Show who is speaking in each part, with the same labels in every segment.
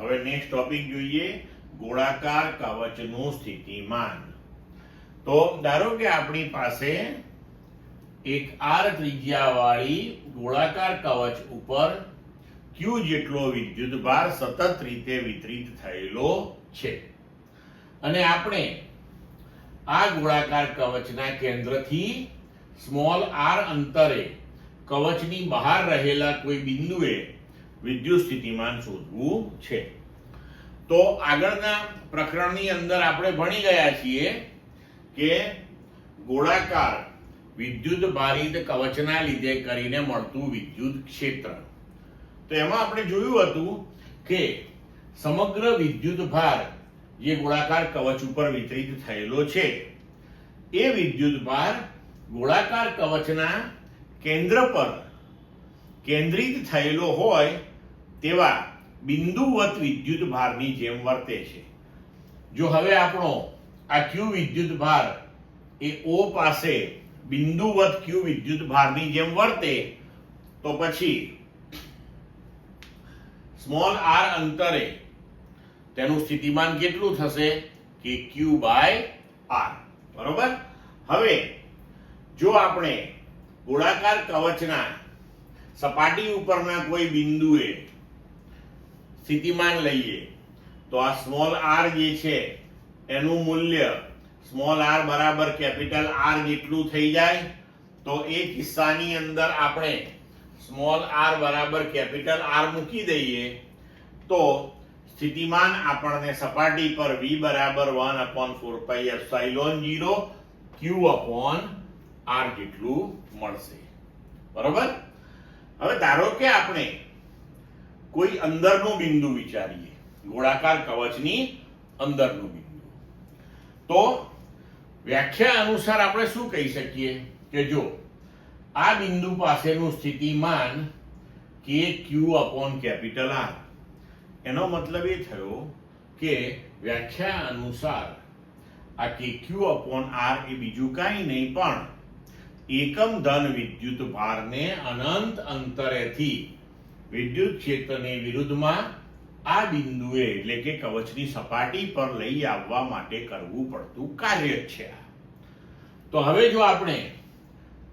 Speaker 1: હવે next topic જોઈએ, ગોળાકાર કવચનું સ્થિતિમાન. તો ધારો કે આપણી પાસે એક r ત્રિજ્યા વાળી ગોળાકાર કવચ ઉપર q જેટલો વિદ્યુતભાર સતત રીતે વિતરિત થયેલો છે અને આપણે આ ગોળાકાર કવચના કેન્દ્રથી સ્મોલ r અંતરે કવચની બહાર રહેલા કોઈ બિંદુએ વિદ્યુત સ્થિતિમાન શોધવું છે. તો આગળના પ્રકરણની અંદર આપણે ભણી ગયા છીએ કે ગોળાકાર વિદ્યુત ભારિત કવચના લીધે કરીને મળતું વિદ્યુત ક્ષેત્ર. તો એમાં આપણે જોયું હતું કે સમગ્ર વિદ્યુત ભાર જે ગોળાકાર કવચ ઉપર વિતરિત થયેલો છે એ વિદ્યુત ભાર ગોળાકાર કવચના કેન્દ્ર પર કેન્દ્રિત થયેલો હોય તેવા બિંદુવત વિદ્યુત ભારની જેમ વર્તે છે. જો હવે આપણો આ q વિદ્યુત ભાર એ O પાસે બિંદુવત q વિદ્યુત ભારની જેમ વર્તે તો પછી સ્મોલ r અંતરે તેનું સ્થિતિમાન કેટલું થશે કે q/r. બરોબર. હવે જો આપણે ગોળાકાર કવચના સપાટી ઉપરના કોઈ બિંદુએ સ્થિતિમાન લઈએ તો આ સ્મોલ r જે છે એનું મૂલ્ય સ્મોલ r બરાબર કેપિટલ R જેટલું થઈ જાય. તો એ કિસ્સાની અંદર આપણે સ્મોલ r બરાબર કેપિટલ R મૂકી દઈએ તો સ્થિતિમાન આપણને સપાટી પર v બરાબર 1/4πε0 q/r જેટલું મળશે. બરોબર. હવે ધારો કે આપણે કોઈ અંદરનું બિંદુ વિચારીએ, ગોળાકાર કવચની અંદરનું બિંદુ. તો વ્યાખ્યા અનુસાર આપણે શું કહી શકીએ કે જો આ બિંદુ પાસેનું સ્થિતિમાન kq/R, એનો મતલબ એ થયો કે વ્યાખ્યા અનુસાર આ kq/R એ બીજું કાંઈ નહીં પણ એકમ ધન વિદ્યુત ભારને અનંત અંતરેથી વિદ્યુત ક્ષેત્રની વિરુદ્ધમાં આ બિંદુએ એટલે કે કવચની સપાટી પર લઈ આવવા માટે કરવું પડતું કાર્ય છે. તો હવે જો આપણે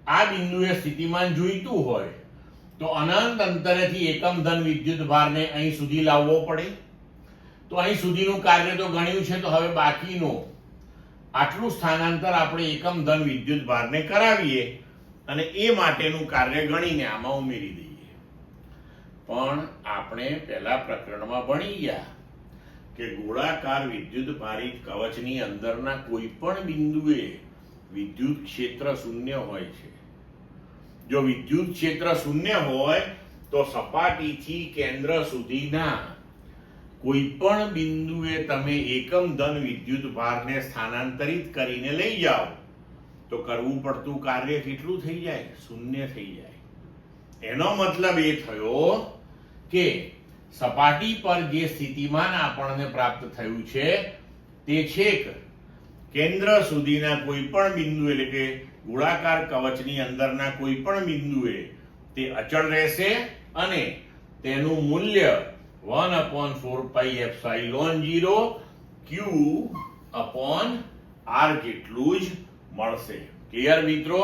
Speaker 1: આ બિંદુએ સ્થિતિમાન જોઈતું હોય તો અનંત અંતરેથી એકમ ધન વિદ્યુત ભારને અહીં સુધી લાવવો પડે. તો અહીં સુધીનું કાર્ય તો ગણ્યું છે, તો હવે બાકીનું આટલું સ્થાનાંતર આપણે એકમ ધન વિદ્યુત ભારને કરાવીએ અને એ માટેનું કાર્ય ગણીને આમાં ઉમેરી દઈએ. પણ આપણે પહેલા પ્રકરણમાં ભણી ગયા કે ગોળાકાર વિદ્યુત ભારિત કવચની અંદરના કોઈ પણ બિંદુએ વિદ્યુત ક્ષેત્ર શૂન્ય હોય છે. જો વિદ્યુત ક્ષેત્ર શૂન્ય હોય તો સપાટીથી કેન્દ્ર સુધીના કોઈ પણ બિંદુએ તમે એકમ ધન વિદ્યુત ભારને સ્થાનાંતરિત કરીને લઈ જાઓ તો કરવું પડતું કાર્ય કેટલું થઈ જાય? શૂન્ય થઈ જાય. એનો મતલબ એ થયો કે સપાટી પર જે સ્થિતિમાન આપણને પ્રાપ્ત થયું છે તે છેક કેન્દ્ર સુધીના કોઈ પણ બિંદુ એટલે કે ગોળાકાર કવચની અંદરના કોઈ પણ બિંદુએ તે અચળ રહેશે અને તેનું મૂલ્ય 1/4πε0 q/r જેટલું જ મળશે. ક્લિયર મિત્રો?